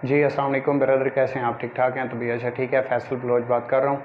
जी अस्सलाम वालेकुम ब्रदर, कैसे हैं आप? ठीक ठाक हैं? तो भी अच्छा ठीक है। फैसल बलोच बात कर रहा हूँ।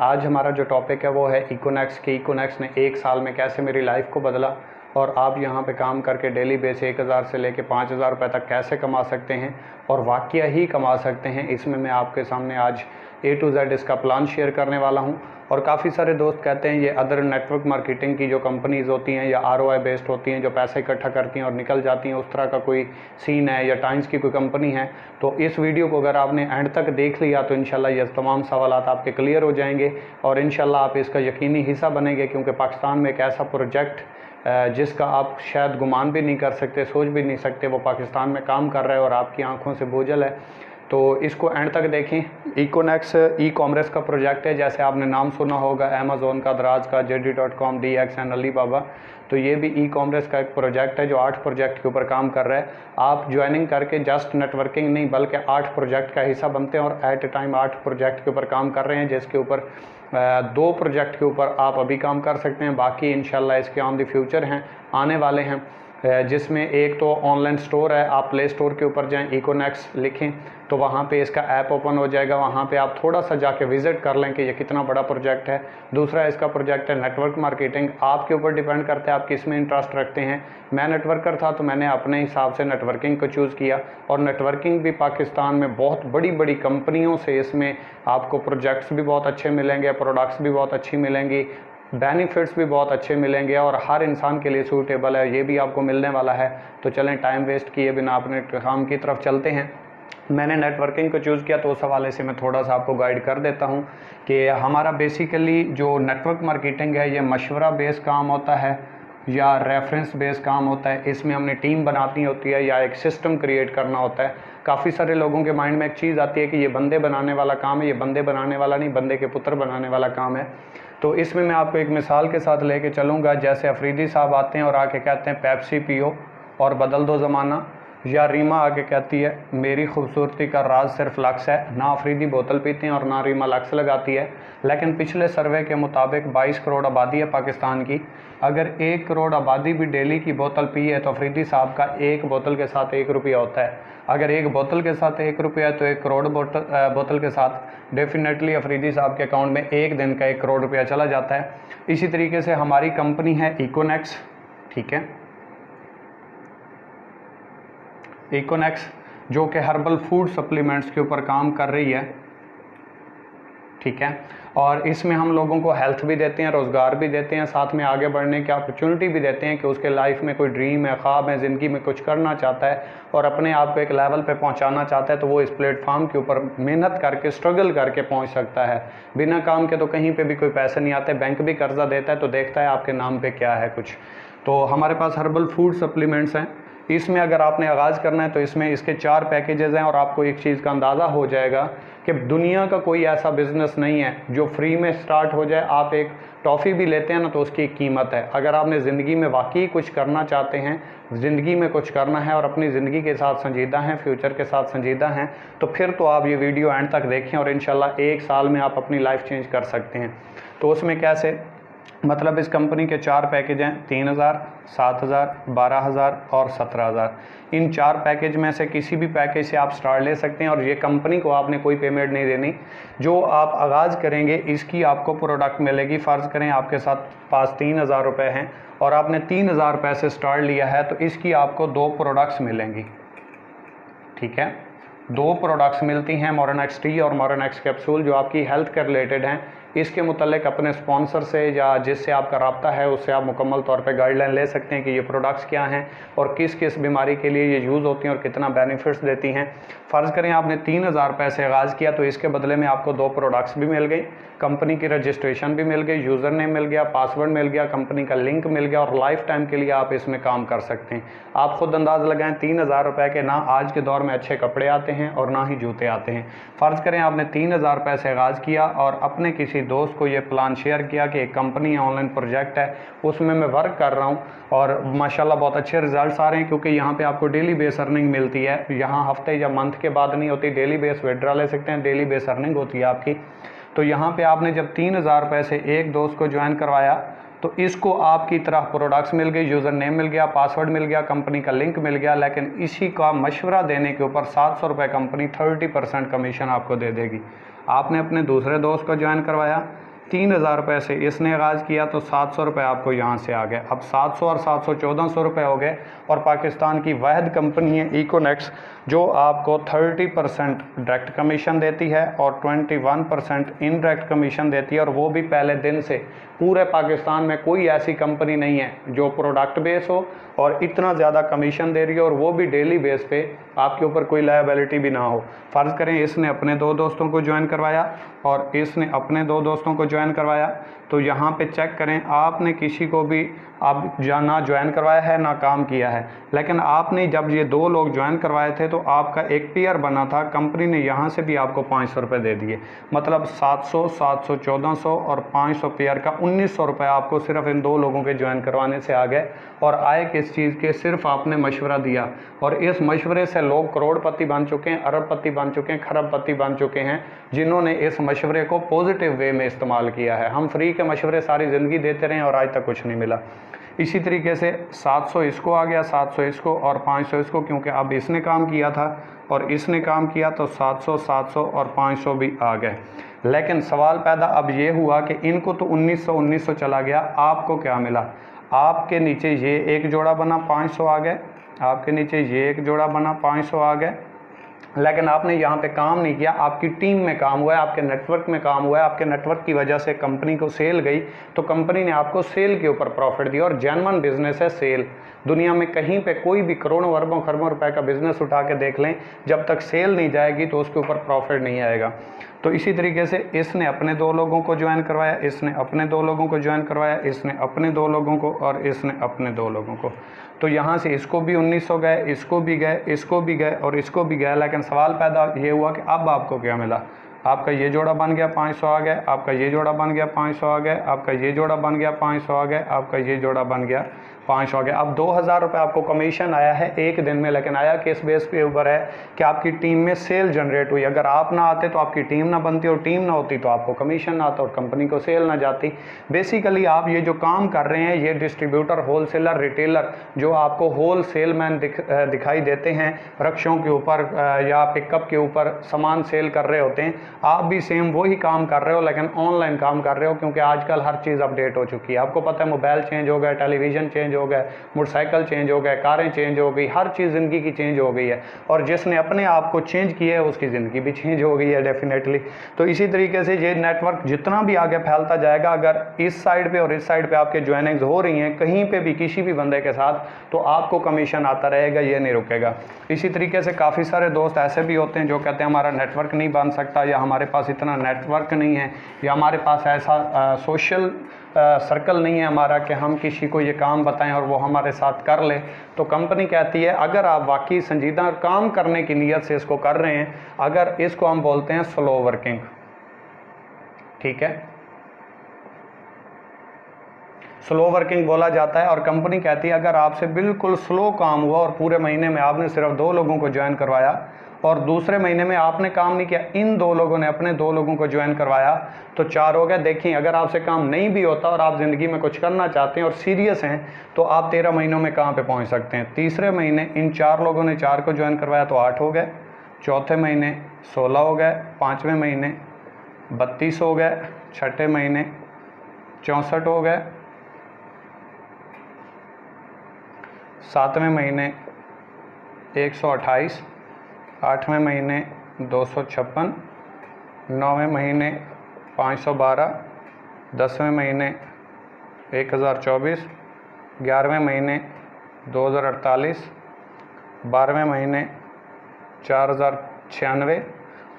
आज हमारा जो टॉपिक है वो है इकोनेक्स कि इकोनेक्स ने एक साल में कैसे मेरी लाइफ को बदला और आप यहाँ पे काम करके डेली बेस 1000 से लेके 5000 रुपये तक कैसे कमा सकते हैं और वाकया ही कमा सकते हैं। इसमें मैं आपके सामने आज A to Z इसका प्लान शेयर करने वाला हूँ। और काफ़ी सारे दोस्त कहते हैं ये अदर नेटवर्क मार्केटिंग की जो कंपनीज़ होती हैं या ROI बेस्ड होती हैं जो पैसे इकट्ठा करती हैं और निकल जाती हैं, उस तरह का कोई सीन है या टाइम्स की कोई कंपनी है। तो इस वीडियो को अगर आपने एंड तक देख लिया तो इंशाल्लाह ये तमाम सवालात आपके क्लियर हो जाएंगे और इंशाल्लाह आप इसका यकीनी हिस्सा बनेंगे, क्योंकि पाकिस्तान में एक ऐसा प्रोजेक्ट जिसका आप शायद गुमान भी नहीं कर सकते, सोच भी नहीं सकते, वो पाकिस्तान में काम कर रहा है और आपकी आंखों से बोझल है। तो इसको एंड तक देखें। इकोनेक्स ई कॉमर्स का प्रोजेक्ट है, जैसे आपने नाम सुना होगा अमेज़ोन का, दराज का, JD.com, DXN, अलीबाबा। तो ये भी ई कॉमर्स का एक प्रोजेक्ट है जो 8 प्रोजेक्ट के ऊपर काम कर रहा है। आप ज्वाइनिंग करके जस्ट नेटवर्किंग नहीं बल्कि 8 प्रोजेक्ट का हिस्सा बनते हैं और एट ए टाइम 8 प्रोजेक्ट के ऊपर काम कर रहे हैं, जिसके ऊपर 2 प्रोजेक्ट के ऊपर आप अभी काम कर सकते हैं, बाकी इंशाल्लाह इसके ऑन द फ्यूचर हैं, आने वाले हैं। जिसमें एक तो ऑनलाइन स्टोर है, आप प्ले स्टोर के ऊपर जाएं, इकोनेक्स लिखें तो वहाँ पे इसका ऐप ओपन हो जाएगा। वहाँ पे आप थोड़ा सा जाके विज़िट कर लें कि ये कितना बड़ा प्रोजेक्ट है। दूसरा इसका प्रोजेक्ट है नेटवर्क मार्केटिंग। आपके ऊपर डिपेंड करता है आप किस में इंटरेस्ट रखते हैं। मैं नेटवर्कर था तो मैंने अपने हिसाब से नेटवर्किंग को चूज़ किया और नेटवर्किंग भी पाकिस्तान में बहुत बड़ी बड़ी कंपनियों से इसमें आपको प्रोजेक्ट्स भी बहुत अच्छे मिलेंगे, प्रोडक्ट्स भी बहुत अच्छी मिलेंगी, बेनिफिट्स भी बहुत अच्छे मिलेंगे और हर इंसान के लिए सूटेबल है, ये भी आपको मिलने वाला है। तो चलें टाइम वेस्ट किए बिना अपने काम की तरफ चलते हैं। मैंने नेटवर्किंग को चूज़ किया तो उस हवाले से मैं थोड़ा सा आपको गाइड कर देता हूं कि हमारा बेसिकली जो नेटवर्क मार्केटिंग है ये मशवरा बेस काम होता है या रेफरेंस बेस काम होता है। इसमें हमने टीम बनानी होती है या एक सिस्टम क्रिएट करना होता है। काफ़ी सारे लोगों के माइंड में एक चीज़ आती है कि ये बंदे बनाने वाला काम है, ये बंदे बनाने वाला नहीं, बंदे के पुत्र बनाने वाला काम है। तो इसमें मैं आपको एक मिसाल के साथ लेके चलूँगा। जैसे अफरीदी साहब आते हैं और आके कहते हैं पेप्सी पियो और बदल दो ज़माना, या रीमा आके कहती है मेरी खूबसूरती का राज सिर्फ लक्स है। ना अफरीदी बोतल पीते हैं और ना रीमा लक्स लगाती है, लेकिन पिछले सर्वे के मुताबिक 22 करोड़ आबादी है पाकिस्तान की। अगर 1 करोड़ आबादी भी डेली की बोतल पी है तो अफरीदी साहब का एक बोतल के साथ 1 रुपया होता है। अगर एक बोतल के साथ 1 रुपया है तो 1 करोड़ बोतल के साथ डेफिनेटली अफरीदी साहब के अकाउंट में एक दिन का 1 करोड़ रुपया चला जाता है। इसी तरीके से हमारी कंपनी है इकोनेक्स, ठीक है, इकोनेक्स जो कि हर्बल फूड सप्लीमेंट्स के ऊपर काम कर रही है, ठीक है। और इसमें हम लोगों को हेल्थ भी देते हैं, रोज़गार भी देते हैं, साथ में आगे बढ़ने की अपॉर्चुनिटी भी देते हैं कि उसके लाइफ में कोई ड्रीम है, ख्वाब है, ज़िंदगी में कुछ करना चाहता है और अपने आप को एक लेवल पे पहुंचाना चाहता है, तो वो इस प्लेटफॉर्म के ऊपर मेहनत करके स्ट्रगल करके पहुंच सकता है। बिना काम के तो कहीं पे भी कोई पैसे नहीं आते। बैंक भी कर्जा देता है तो देखता है आपके नाम पे क्या है कुछ। तो हमारे पास हर्बल फूड सप्लीमेंट्स हैं। इसमें अगर आपने आगाज़ करना है तो इसमें इसके 4 पैकेजेस हैं और आपको एक चीज़ का अंदाज़ा हो जाएगा कि दुनिया का कोई ऐसा बिज़नेस नहीं है जो फ्री में स्टार्ट हो जाए। आप एक टॉफ़ी भी लेते हैं ना तो उसकी एक कीमत है। अगर आपने ज़िंदगी में वाकई कुछ करना चाहते हैं, ज़िंदगी में कुछ करना है और अपनी ज़िंदगी के साथ संजीदा हैं, फ्यूचर के साथ संजीदा हैं, तो फिर तो आप ये वीडियो एंड तक देखें और इंशाल्लाह 1 साल में आप अपनी लाइफ चेंज कर सकते हैं। तो उसमें कैसे, मतलब इस कंपनी के 4 पैकेज हैं, 3000, 7000, 12000 और 17000। इन 4 पैकेज में से किसी भी पैकेज से आप स्टार्ट ले सकते हैं और ये कंपनी को आपने कोई पेमेंट नहीं देनी। जो आप आगाज़ करेंगे इसकी आपको प्रोडक्ट मिलेगी। फ़र्ज़ करें आपके साथ पास 3000 रुपये हैं और आपने 3000 रुपये से स्टार्ट लिया है तो इसकी आपको 2 प्रोडक्ट्स मिलेंगी, ठीक है। 2 प्रोडक्ट्स मिलती हैं, मोरेनेक्स टी और मोरेनेक्स कैप्सूल, जो आपकी हेल्थ के रिलेटेड हैं। इसके मुतल्लिक अपने स्पॉन्सर से या जिससे आपका रब्ता है उससे आप मुकम्मल तौर पे गाइडलाइन ले सकते हैं कि ये प्रोडक्ट्स क्या हैं और किस किस बीमारी के लिए ये यूज़ होती हैं और कितना बेनिफिट्स देती हैं। फ़र्ज़ करें आपने 3000 रुपये से आगाज़ किया तो इसके बदले में आपको 2 प्रोडक्ट्स भी मिल गई, कंपनी की रजिस्ट्रेशन भी मिल गई, यूज़र नेम मिल गया, पासवर्ड मिल गया, कंपनी का लिंक मिल गया और लाइफ टाइम के लिए आप इसमें काम कर सकते हैं। आप खुद अंदाज़ लगाएं, 3000 रुपये के ना आज के दौर में अच्छे कपड़े आते हैं और ना ही जूते आते हैं। फ़र्ज़ करें आपने 3000 रुपये से आगाज़ किया और अपने किसी दोस्त को ये प्लान शेयर किया कि एक कंपनी है, ऑनलाइन प्रोजेक्ट है, उसमें मैं वर्क कर रहा हूँ और माशाल्लाह बहुत अच्छे रिजल्ट्स आ रहे हैं, क्योंकि यहाँ पे आपको डेली बेस अर्निंग मिलती है। यहाँ हफ्ते या मंथ के बाद नहीं होती, डेली बेस विड्रॉ ले सकते हैं, डेली बेस अर्निंग होती है आपकी। तो यहाँ पे आपने जब 3000 रुपये से एक दोस्त को ज्वाइन करवाया तो इसको आपकी तरह प्रोडक्ट्स मिल गई, यूज़र नेम मिल गया, पासवर्ड मिल गया, कंपनी का लिंक मिल गया, लेकिन इसी का मशवरा देने के ऊपर 700 रुपये कंपनी 30% कमीशन आपको दे देगी। आपने अपने दूसरे दोस्त को ज्वाइन करवाया, 3000 रुपये से इसने आगाज़ किया तो 700 रुपये आपको यहाँ से आ गए। अब 700 और 700 1400 रुपये हो गए। और पाकिस्तान की वाहिद कंपनी है इकोनेक्स जो आपको 30% डायरेक्ट कमीशन देती है और 21% इनडायरेक्ट कमीशन देती है, और वो भी पहले दिन से। पूरे पाकिस्तान में कोई ऐसी कंपनी नहीं है जो प्रोडक्ट बेस हो और इतना ज़्यादा कमीशन दे रही है, और वो भी डेली बेस पे, आपके ऊपर कोई लायबिलिटी भी ना हो। फ़र्ज़ करें इसने अपने 2 दोस्तों को ज्वाइन करवाया और इसने अपने 2 दोस्तों को ज्वाइन करवाया, तो यहाँ पे चेक करें आपने किसी को भी अब ना ज्वाइन करवाया है ना काम किया है, लेकिन आपने जब ये 2 लोग ज्वाइन करवाए थे तो आपका एक पेयर बना था, कंपनी ने यहाँ से भी आपको 500 रुपये दे दिए। मतलब 700, 700, 1400 और 500 पेयर का 1900 रुपये आपको सिर्फ इन 2 लोगों के ज्वाइन करवाने से आ गए। और आए किस चीज़ के, सिर्फ आपने मशवरा दिया, और इस मशवरे से लोग करोड़पति बन चुके हैं, अरबपति बन चुके हैं, खरबपति बन चुके हैं, जिन्होंने इस मशवरे को पॉजिटिव वे में इस्तेमाल किया है। हम फ्री के मशवरे सारी ज़िंदगी देते रहे और आज तक कुछ नहीं मिला। इसी तरीके से 700 इसको आ गया, 700 इसको और 500 इसको, क्योंकि अब इसने काम किया था और इसने काम किया तो 700, 700 और 500 भी आ गए। लेकिन सवाल पैदा अब ये हुआ कि इनको तो 1900 चला गया, आपको क्या मिला? आपके नीचे ये एक जोड़ा बना, 500 आ गए, आपके नीचे ये एक जोड़ा बना, 500 आ गए, लेकिन आपने यहाँ पे काम नहीं किया, आपकी टीम में काम हुआ है, आपके नेटवर्क में काम हुआ है, आपके नेटवर्क की वजह से कंपनी को सेल गई, तो कंपनी ने आपको सेल के ऊपर प्रॉफिट दिया। और जेन्युइन बिजनेस है सेल। दुनिया में कहीं पे कोई भी करोड़ों अरबों खरबों रुपए का बिजनेस उठा के देख लें, जब तक सेल नहीं जाएगी तो उसके ऊपर प्रॉफिट नहीं आएगा। तो इसी तरीके से इसने अपने 2 लोगों को ज्वाइन करवाया, इसने अपने 2 लोगों को ज्वाइन करवाया, इसने अपने 2 लोगों को और इसने अपने 2 लोगों को। तो यहाँ से इसको भी 1900 गए, इसको भी गए, इसको भी गए और इसको भी गए। लेकिन सवाल पैदा ये हुआ कि अब आपको क्या मिला? आपका ये जोड़ा बन गया, 500 आ गए, आपका ये जोड़ा बन गया, 500 आ गए, आपका ये जोड़ा बन गया, 500 आ गए, आपका ये जोड़ा बन गया, 500 आ गया। अब 2000 रुपये आपको कमीशन आया है एक दिन में, लेकिन आया किस बेस पे ऊपर है कि आपकी टीम में सेल जनरेट हुई। अगर आप ना आते तो आपकी टीम ना बनती, और टीम ना होती तो आपको कमीशन ना आता और कंपनी को सेल ना जाती। बेसिकली आप ये जो काम कर रहे हैं, ये डिस्ट्रीब्यूटर, होलसेलर, रिटेलर जो आपको होल सेल मैन दिखाई देते हैं, रक्षों के ऊपर या पिकअप के ऊपर सामान सेल कर रहे होते हैं, आप भी सेम वही काम कर रहे हो, लेकिन ऑनलाइन काम कर रहे हो, क्योंकि आजकल हर चीज़ अपडेट हो चुकी है। आपको पता है मोबाइल चेंज हो गया, टेलीविज़न चेंज हो गए, मोटरसाइकिल चेंज हो गए, कारें चेंज हो गई, हर चीज़ ज़िंदगी की चेंज हो गई है। और जिसने अपने आप को चेंज किया है उसकी ज़िंदगी भी चेंज हो गई है डेफिनेटली। तो इसी तरीके से ये नेटवर्क जितना भी आगे फैलता जाएगा, अगर इस साइड पे और इस साइड पे आपके ज्वाइनिंग्स हो रही हैं कहीं पे भी किसी भी बंदे के साथ, तो आपको कमीशन आता रहेगा, ये नहीं रुकेगा। इसी तरीके से काफ़ी सारे दोस्त ऐसे भी होते हैं जो कहते हैं हमारा नेटवर्क नहीं बन सकता, या हमारे पास इतना नेटवर्क नहीं है, या हमारे पास ऐसा सोशल सर्कल नहीं है हमारा कि हम किसी को ये काम बताएं और वो हमारे साथ कर ले। तो कंपनी कहती है अगर आप वाकई संजीदा काम करने की नीयत से इसको कर रहे हैं, अगर इसको हम बोलते हैं स्लो वर्किंग, ठीक है, स्लो वर्किंग बोला जाता है। और कंपनी कहती है अगर आपसे बिल्कुल स्लो काम हुआ और पूरे महीने में आपने सिर्फ 2 लोगों को ज्वाइन करवाया और दूसरे महीने में आपने काम नहीं किया, इन 2 लोगों ने अपने 2 लोगों को ज्वाइन करवाया, तो 4 हो गए। देखिए अगर आपसे काम नहीं भी होता और आप ज़िंदगी में कुछ करना चाहते हैं और सीरियस हैं, तो आप 13 महीनों में कहाँ पे पहुँच सकते हैं। तीसरे महीने इन 4 लोगों ने 4 को ज्वाइन करवाया तो 8 हो गए, चौथे महीने 16 हो गए, 5वें महीने 32 हो गए, छठे महीने 64 हो गए, 7वें महीने 128, 8वें महीने 256, 9वें महीने 512, 10वें महीने 1024, 11वें महीने 2048, 12वें महीने 4096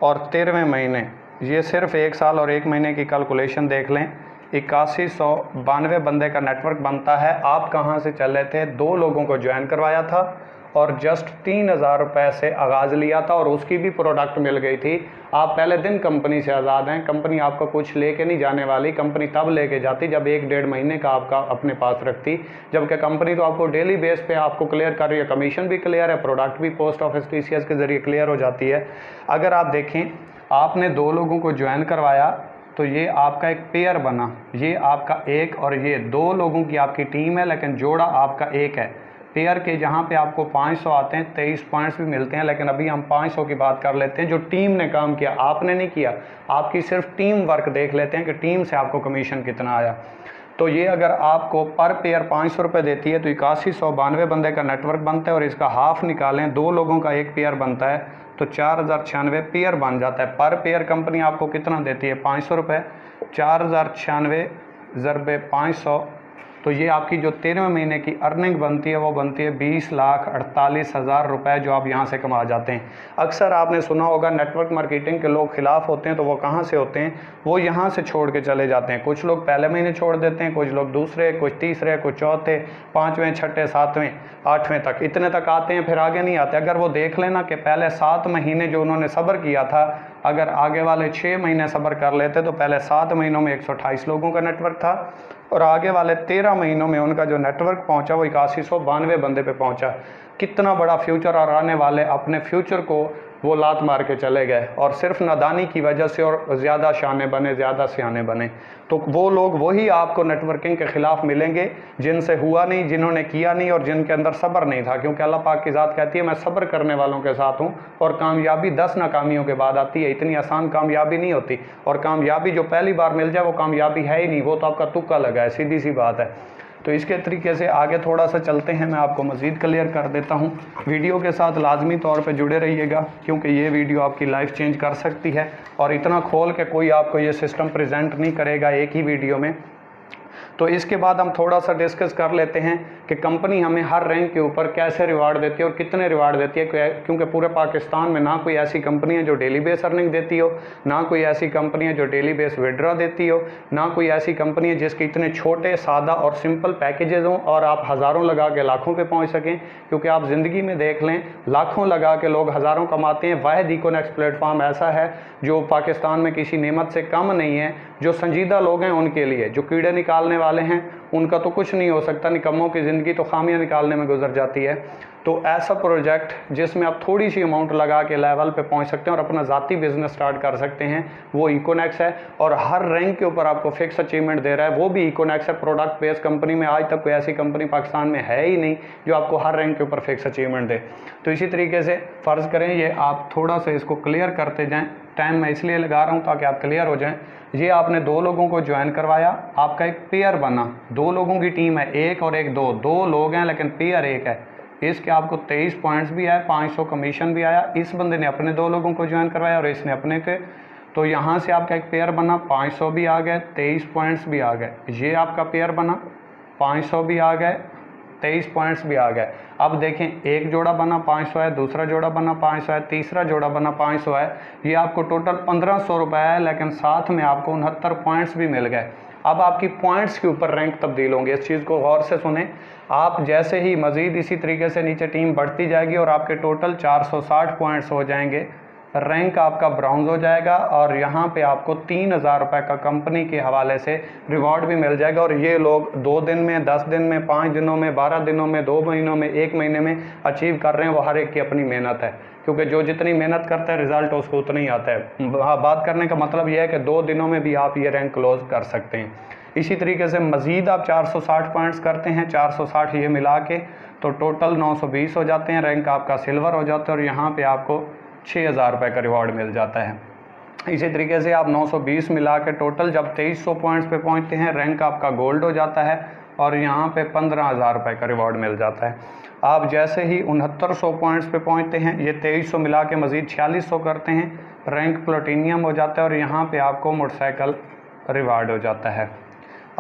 और 13वें महीने, ये सिर्फ 1 साल और 1 महीने की कैलकुलेशन देख लें, 8192 बंदे का नेटवर्क बनता है। आप कहाँ से चल रहे थे? 2 लोगों को ज्वाइन करवाया था और जस्ट 3000 रुपये से आगाज़ लिया था और उसकी भी प्रोडक्ट मिल गई थी। आप पहले दिन कंपनी से आज़ाद हैं, कंपनी आपका कुछ लेके नहीं जाने वाली। कंपनी तब लेके जाती जब 1-1.5 महीने का आपका अपने पास रखती, जबकि कंपनी तो आपको डेली बेस पे आपको क्लियर कर रही है, कमीशन भी क्लियर है, प्रोडक्ट भी पोस्ट ऑफिस TCS के ज़रिए क्लियर हो जाती है। अगर आप देखें आपने 2 लोगों को ज्वाइन करवाया तो ये आपका एक पेयर बना, ये आपका एक और ये दो लोगों की आपकी टीम है, लेकिन जोड़ा आपका एक है। पेयर के जहाँ पे आपको 500 आते हैं, 23 पॉइंट्स भी मिलते हैं, लेकिन अभी हम 500 की बात कर लेते हैं जो टीम ने काम किया, आपने नहीं किया, आपकी सिर्फ टीम वर्क देख लेते हैं कि टीम से आपको कमीशन कितना आया। तो ये अगर आपको पर पेयर 500 रुपये देती है तो 8192 बंदे का नेटवर्क बनता है, और इसका हाफ निकालें, दो लोगों का एक पेयर बनता है तो 4096 पेयर बन जाता है। पर पेयर कंपनी आपको कितना देती है? 500 रुपये। 4096 ज़रबे 500, तो ये आपकी जो 13वें महीने की अर्निंग बनती है वो बनती है 20,48,000 रुपये, जो आप यहाँ से कमा जाते हैं। अक्सर आपने सुना होगा नेटवर्क मार्केटिंग के लोग खिलाफ होते हैं, तो वो कहाँ से होते हैं? वो यहाँ से छोड़ के चले जाते हैं। कुछ लोग पहले महीने छोड़ देते हैं, कुछ लोग दूसरे, कुछ तीसरे, कुछ चौथे, 5वें, 6ठे, 7वें, 8वें तक, इतने तक आते हैं, फिर आगे नहीं आते। अगर वो देख लेना कि पहले 7 महीने जो उन्होंने सब्र किया था, अगर आगे वाले 6 महीने सब्र कर लेते तो पहले 7 महीनों में 128 लोगों का नेटवर्क था, और आगे वाले 13 महीनों में उनका जो नेटवर्क पहुंचा वो 8192 बंदे पे पहुंचा। कितना बड़ा फ्यूचर, और आने वाले अपने फ्यूचर को वो लात मार के चले गए, और सिर्फ नादानी की वजह से और ज़्यादा शाने बने, ज़्यादा सियाने बने। तो वो लोग वही आपको नेटवर्किंग के ख़िलाफ़ मिलेंगे जिनसे हुआ नहीं, जिन्होंने किया नहीं, और जिनके अंदर सब्र नहीं था। क्योंकि अल्लाह पाक की ज़ात कहती है मैं सब्र करने वालों के साथ हूँ, और कामयाबी 10 नाकामियों के बाद आती है। इतनी आसान कामयाबी नहीं होती, और कामयाबी जो पहली बार मिल जाए वो कामयाबी है ही नहीं, वो तो आपका तुक्का लगा है, सीधी सी बात है। तो इसके तरीके से आगे थोड़ा सा चलते हैं, मैं आपको मज़ीद क्लियर कर देता हूँ। वीडियो के साथ लाजमी तौर पे जुड़े रहिएगा, क्योंकि ये वीडियो आपकी लाइफ चेंज कर सकती है, और इतना खोल के कोई आपको ये सिस्टम प्रेजेंट नहीं करेगा एक ही वीडियो में। तो इसके बाद हम थोड़ा सा डिस्कस कर लेते हैं कि कंपनी हमें हर रैंक के ऊपर कैसे रिवार्ड देती है और कितने रिवार्ड देती है। क्योंकि पूरे पाकिस्तान में ना कोई ऐसी कंपनी है जो डेली बेस अर्निंग देती हो, ना कोई ऐसी कंपनी है जो डेली बेस विड्रॉ देती हो, ना कोई ऐसी कंपनी है जिसके इतने छोटे, सादा और सिंपल पैकेजेस हों और आप हज़ारों लगा के लाखों पे पहुंच सकें। क्योंकि आप ज़िंदगी में देख लें, लाखों लगा के लोग हज़ारों कमाते हैं। वाहिद इकोनेक्स प्लेटफॉर्म ऐसा है जो पाकिस्तान में किसी नेमत से कम नहीं है। जो संजीदा लोग हैं उनके लिए, जो कीड़े निकालने वाले हैं उनका तो कुछ नहीं हो सकता, निकम्मों की ज़िंदगी तो खामियां निकालने में गुजर जाती है। तो ऐसा प्रोजेक्ट जिसमें आप थोड़ी सी अमाउंट लगा के लेवल पे पहुंच सकते हैं और अपना ज़ाती बिजनेस स्टार्ट कर सकते हैं, वो इकोनेक्स है। और हर रैंक के ऊपर आपको फिक्स अचीवमेंट दे रहा है, वो भी इकोनेक्स है। प्रोडक्ट बेस्ड कंपनी में आज तक कोई ऐसी कंपनी पाकिस्तान में है ही नहीं जो आपको हर रैंक के ऊपर फिक्स अचीवमेंट दे। तो इसी तरीके से फ़र्ज़ करें, ये आप थोड़ा सा इसको क्लियर करते जाएँ। टाइम मैं इसलिए लगा रहा हूँ ताकि आप क्लियर हो जाएँ। ये आपने दो लोगों को ज्वाइन करवाया, आपका एक पेयर बना, दो लोगों की टीम है, एक और एक, दो लोग हैं लेकिन पेयर एक है। इसके आपको 23 पॉइंट्स भी आए, 500 कमीशन भी आया। इस बंदे ने अपने दो लोगों को ज्वाइन करवाया और इसने अपने के, तो यहाँ से आपका एक पेयर बना, 500 भी आ गए, 23 पॉइंट्स भी आ गए। ये आपका पेयर बना, 500 भी आ गए, 23 पॉइंट्स भी आ गए। अब देखें, एक जोड़ा बना 500 है, दूसरा जोड़ा बना 500 है, तीसरा जोड़ा बना 500 है। ये आपको टोटल 1500 रुपये है, लेकिन साथ में आपको 69 पॉइंट्स भी मिल गए। अब आपकी पॉइंट्स के ऊपर रैंक तब्दील होंगे। इस चीज़ को गौर से सुने। आप जैसे ही मज़ीद इसी तरीके से नीचे टीम बढ़ती जाएगी और आपके टोटल 460 पॉइंट्स हो जाएंगे, रैंक आपका ब्राउन्ज हो जाएगा, और यहाँ पे आपको 3000 रुपये का कंपनी के हवाले से रिवॉर्ड भी मिल जाएगा। और ये लोग 2 दिन में, 10 दिन में, 5 दिनों में, 12 दिनों में, 2 महीनों में, 1 महीने में अचीव कर रहे हैं। वो हर एक की अपनी मेहनत है, क्योंकि जो जितनी मेहनत करता है रिज़ल्ट उसको उतना ही आता है। बात करने का मतलब यह है कि 2 दिनों में भी आप ये रैंक क्लोज कर सकते हैं। इसी तरीके से मज़ीद आप 460 पॉइंट्स करते हैं, 460 ये मिला के तो टोटल 920 हो जाते हैं, रैंक आपका सिल्वर हो जाता है, और यहाँ पे आपको 6000 रुपये का रिवॉर्ड मिल जाता है। इसी तरीके से आप 920 मिला के टोटल जब 2300 पॉइंट्स पे पहुँचते हैं, रैंक आपका गोल्ड हो जाता है, और यहाँ पे 15000 रुपये का रिवॉर्ड मिल जाता है। आप जैसे ही 6900 पॉइंट्स पे पहुँचते हैं, ये 2300 मिला के मज़ीद 4600 करते हैं, रैंक प्लेटिनियम हो जाता है, और यहाँ पे आपको मोटरसाइकिल रिवार्ड हो जाता है।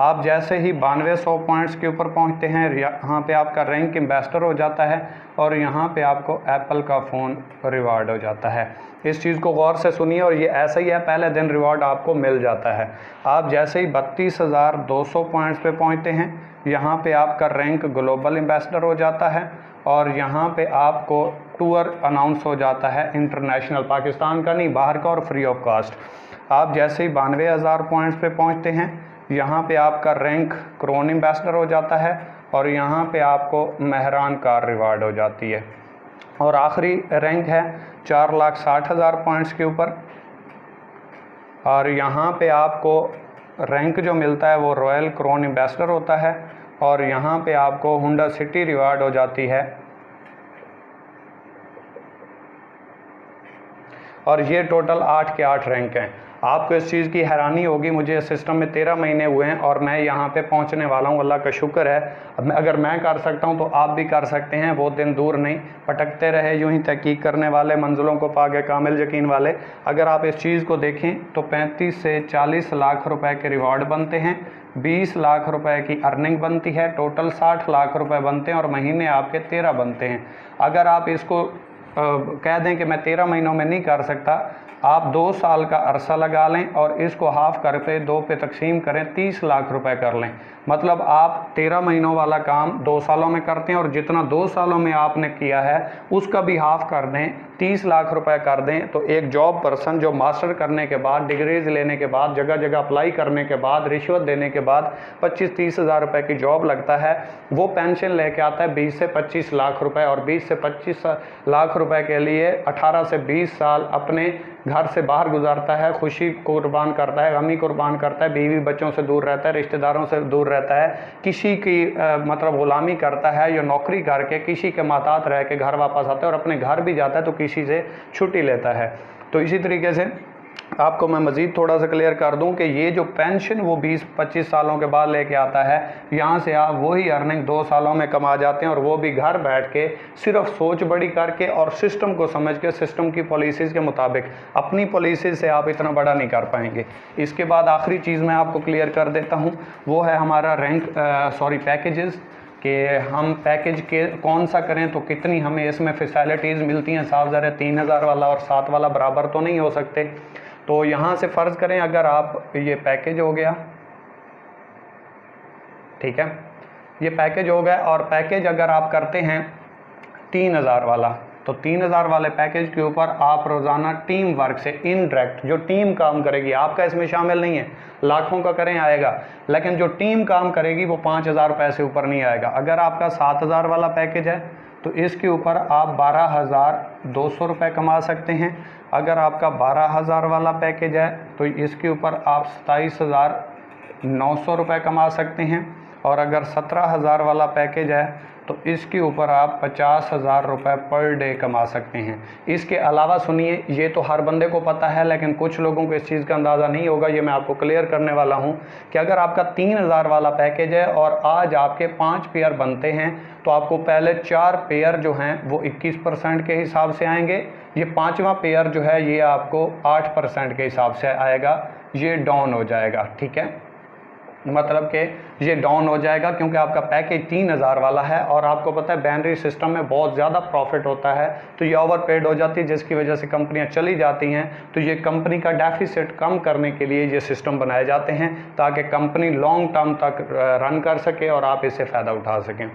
आप जैसे ही 9200 पॉइंट्स के ऊपर पहुंचते हैं, यहाँ पे आपका रैंक एम्बेसडर हो जाता है, और यहाँ पे आपको एप्पल का फ़ोन रिवार्ड हो जाता है। इस चीज़ को गौर से सुनिए, और ये ऐसा ही है, पहले दिन रिवार्ड आपको मिल जाता है। आप जैसे ही 32200 पॉइंट्स पे पहुँचते हैं, यहाँ पे आपका रैंक ग्लोबल एम्बेसडर हो जाता है, और यहाँ पे आपको टूर अनाउंस हो जाता है इंटरनेशनल, पाकिस्तान का नहीं, बाहर का, और फ्री ऑफ कास्ट। आप जैसे ही 92000 पॉइंट्स पे पहुँचते हैं, यहाँ पे आपका रैंक क्रोन एम्बेसडर हो जाता है, और यहाँ पे आपको मेहरान कार रिवार्ड हो जाती है। और आखिरी रैंक है 4,60,000 पॉइंट्स के ऊपर, और यहाँ पे आपको रैंक जो मिलता है वो रॉयल क्राउन एम्बेसडर होता है, और यहाँ पे आपको हुंडा सिटी रिवार्ड हो जाती है। और ये टोटल 8 के 8 रैंक हैं। आपको इस चीज़ की हैरानी होगी, मुझे इस सिस्टम में 13 महीने हुए हैं और मैं यहाँ पे पहुँचने वाला हूँ, अल्लाह का शुक्र है। अब अगर मैं कर सकता हूँ तो आप भी कर सकते हैं, बहुत दिन दूर नहीं। भटकते रहे यूं ही तहकीक करने वाले, मंजिलों को पाके कामिल यकीन वाले। अगर आप इस चीज़ को देखें तो 35 से 40 लाख रुपए के रिवॉर्ड बनते हैं, 20 लाख रुपए की अर्निंग बनती है, टोटल 60 लाख रुपए बनते हैं और महीने आपके 13 बनते हैं। अगर आप इसको कह दें कि मैं 13 महीनों में नहीं कर सकता, आप 2 साल का अरसा लगा लें और इसको हाफ कर पे 2 पे तकसीम करें, 30 लाख रुपए कर लें। मतलब आप 13 महीनों वाला काम 2 सालों में करते हैं और जितना 2 सालों में आपने किया है उसका भी हाफ कर दें, 30 लाख रुपए कर दें। तो एक जॉब पर्सन जो मास्टर करने के बाद, डिग्रीज लेने के बाद, जगह जगह अप्लाई करने के बाद, रिश्वत देने के बाद 25-30 हज़ार रुपये की जॉब लगता है, वो पेंशन लेके आता है 20 से 25 लाख रुपए। और 20 से 25 लाख रुपए के लिए 18 से 20 साल अपने घर से बाहर गुजारता है, खुशी कुर्बान करता है, गमी कुर्बान करता है, बीवी बच्चों से दूर रहता है, रिश्तेदारों से दूर रहता है, किसी की मतलब गुलामी करता है या नौकरी करके किसी के माताहत रह के घर वापस आता है, और अपने घर भी जाता है तो किसी से छुट्टी लेता है। तो इसी तरीके से आपको मैं मज़ीद थोड़ा सा क्लियर कर दूं कि ये जो पेंशन वो 20-25 सालों के बाद लेके आता है, यहाँ से आप वही अर्निंग 2 सालों में कमा जाते हैं, और वो भी घर बैठ के सिर्फ सोच बड़ी करके और सिस्टम को समझ के, सिस्टम की पॉलिसीज़ के मुताबिक। अपनी पॉलिसी से आप इतना बड़ा नहीं कर पाएंगे। इसके बाद आखिरी चीज़ मैं आपको क्लियर कर देता हूँ, वो है हमारा पैकेजेस, कि हम पैकेज के कौन सा करें तो कितनी हमें इसमें फैसिलिटीज़ मिलती हैं। साफ ज़रा 3000 वाला और 7 वाला बराबर तो नहीं हो सकते। तो यहाँ से फ़र्ज़ करें अगर आप, ये पैकेज हो गया, ठीक है, ये पैकेज हो गया, और पैकेज अगर आप करते हैं 3000 वाला, तो 3000 वाले पैकेज के ऊपर आप रोज़ाना टीम वर्क से इनडायरेक्ट जो टीम काम करेगी, आपका इसमें शामिल नहीं है, लाखों का करें आएगा, लेकिन जो टीम काम करेगी वो 5000 रुपये से ऊपर नहीं आएगा। अगर आपका 7000 वाला पैकेज है तो इसके ऊपर आप 12,200 रुपये कमा सकते हैं। अगर आपका 12,000 वाला पैकेज है तो इसके ऊपर आप 27,900 रुपये कमा सकते हैं। और अगर 17,000 वाला पैकेज है तो इसके ऊपर आप 50,000 रुपये पर डे कमा सकते हैं। इसके अलावा सुनिए, ये तो हर बंदे को पता है, लेकिन कुछ लोगों को इस चीज़ का अंदाज़ा नहीं होगा, ये मैं आपको क्लियर करने वाला हूँ कि अगर आपका 3000 वाला पैकेज है और आज आपके 5 पेयर बनते हैं तो आपको पहले 4 पेयर जो हैं वो 21% के हिसाब से आएंगे। ये 5वां पेयर जो है ये आपको 8% के हिसाब से आएगा, ये डाउन हो जाएगा, ठीक है। मतलब कि ये डाउन हो जाएगा क्योंकि आपका पैकेज 3000 वाला है, और आपको पता है बाइनरी सिस्टम में बहुत ज़्यादा प्रॉफिट होता है, तो ये ओवरपेड हो जाती है, जिसकी वजह से कंपनियां चली जाती हैं। तो ये कंपनी का डेफिसिट कम करने के लिए ये सिस्टम बनाए जाते हैं ताकि कंपनी लॉन्ग टर्म तक रन कर सके और आप इससे फ़ायदा उठा सकें।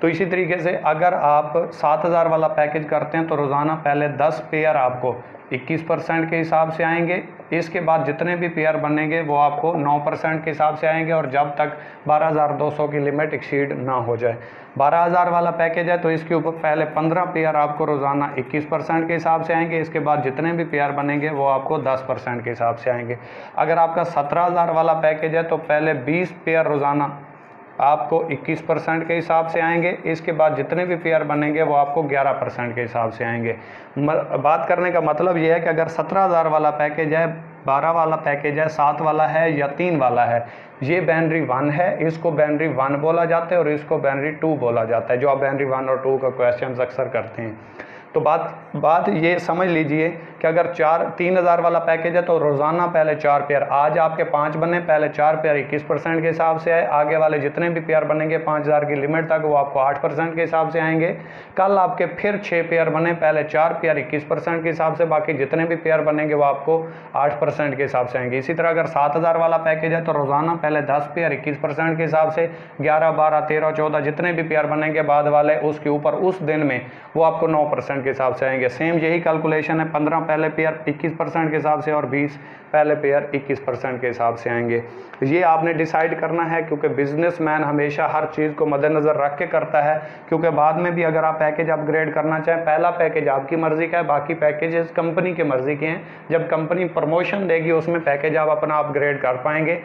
तो इसी तरीके से अगर आप 7000 वाला पैकेज करते हैं तो रोज़ाना पहले 10 पेयर आपको 21% के हिसाब से आएंगे। इसके बाद जितने भी पेयर बनेंगे वो आपको 9% के हिसाब से आएंगे, और जब तक 12,200 की लिमिट एक्सीड ना हो जाए। 12,000 वाला पैकेज है तो इसके ऊपर पहले 15 पेयर आपको रोज़ाना 21% के हिसाब से आएंगे। इसके बाद जितने भी पेयर बनेंगे वो आपको 10% के हिसाब से आएंगे। अगर आपका 17,000 वाला पैकेज है तो पहले 20 पेयर रोज़ाना आपको 21% के हिसाब से आएंगे। इसके बाद जितने भी पेयर बनेंगे वो आपको 11% के हिसाब से आएंगे। बात करने का मतलब ये है कि अगर 17,000 वाला पैकेज है, 12 वाला पैकेज है, 7 वाला है या 3 वाला है, ये बाइनरी 1 है, इसको बाइनरी 1 बोला जाता है और इसको बाइनरी 2 बोला जाता है, जो आप बाइनरी 1 और 2 का क्वेश्चन अक्सर करते हैं। तो बात ये समझ लीजिए कि अगर 3000 वाला पैकेज है तो रोज़ाना पहले 4 पेयर, आज आपके 5 बने, पहले 4 पेयर 21% के हिसाब से आए, आगे वाले जितने भी पेयर बनेंगे 5000 की लिमिट तक वो आपको 8% के हिसाब से आएंगे। कल आपके फिर 6 पेयर बने, पहले 4 पेयर 21% के हिसाब से, बाकी जितने भी पेयर बनेंगे वो आपको 8% के हिसाब से आएंगे। इसी तरह अगर 7000 वाला पैकेज है तो रोज़ाना पहले 10 पेयर 21% के हिसाब से, 11, 12, 13, 14 जितने भी पेयर बनेंगे बाद वाले, उसके ऊपर उस दिन में वो आपको 9% के हिसाब से आएंगे। सेम यही कैलकुलेशन है, 15 पहले पेयर 21% के हिसाब से और 20 पहले पेयर 21% के हिसाब से आएंगे। ये आपने डिसाइड करना है, क्योंकि बिजनेसमैन हमेशा हर चीज़ को मद्देनज़र रख के करता है, क्योंकि बाद में भी अगर आप पैकेज अपग्रेड करना चाहें, पहला पैकेज आपकी मर्ज़ी का है, बाकी पैकेजेस कंपनी के मर्ज़ी के हैं। जब कंपनी प्रमोशन देगी उसमें पैकेज आप अपना अपग्रेड कर पाएंगे।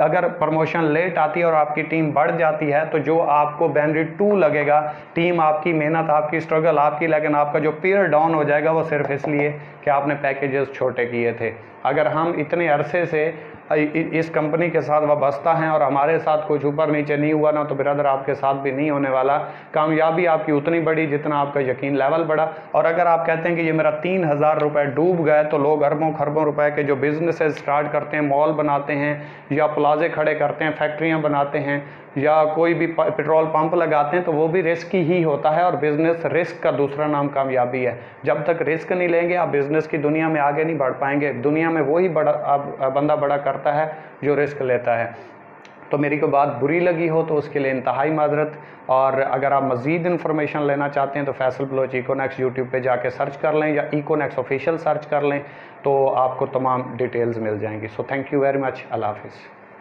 अगर प्रमोशन लेट आती है और आपकी टीम बढ़ जाती है तो जो आपको बेनिफिट 2 लगेगा, टीम आपकी, मेहनत आपकी, स्ट्रगल आपकी, लेकिन आपका जो पीयर डाउन हो जाएगा वो सिर्फ इसलिए कि आपने पैकेजेस छोटे किए थे। अगर हम इतने अरसे से इस कंपनी के साथ वाबस्ता हैं और हमारे साथ कुछ ऊपर नीचे नहीं हुआ ना, तो ब्रदर आपके साथ भी नहीं होने वाला। कामयाबी आपकी उतनी बड़ी जितना आपका यकीन लेवल बढ़ा। और अगर आप कहते हैं कि ये मेरा 3000 रुपये डूब गए, तो लोग अरबों खरबों रुपए के जो बिजनेसेस स्टार्ट करते हैं, मॉल बनाते हैं या प्लाजे खड़े करते हैं, फैक्ट्रियाँ बनाते हैं या कोई भी पेट्रोल पंप लगाते हैं, तो वो भी रिस्क ही होता है। और बिजनेस रिस्क का दूसरा नाम कामयाबी है। जब तक रिस्क नहीं लेंगे आप बिजनेस की दुनिया में आगे नहीं बढ़ पाएंगे। दुनिया में वही बंदा बड़ा करता है जो रिस्क लेता है। तो मेरी कोई बात बुरी लगी हो तो उसके लिए इंतहाई माजरत। और अगर आप मज़ीद इन्फॉर्मेशन लेना चाहते हैं तो फैसल बलोच इकोनेक्स यूट्यूब पे जाके सर्च कर लें या इकोनेक्स ऑफिशियल सर्च कर लें, तो आपको तमाम डिटेल्स मिल जाएंगी। So thank you very much. अल्लाह हाफिज़।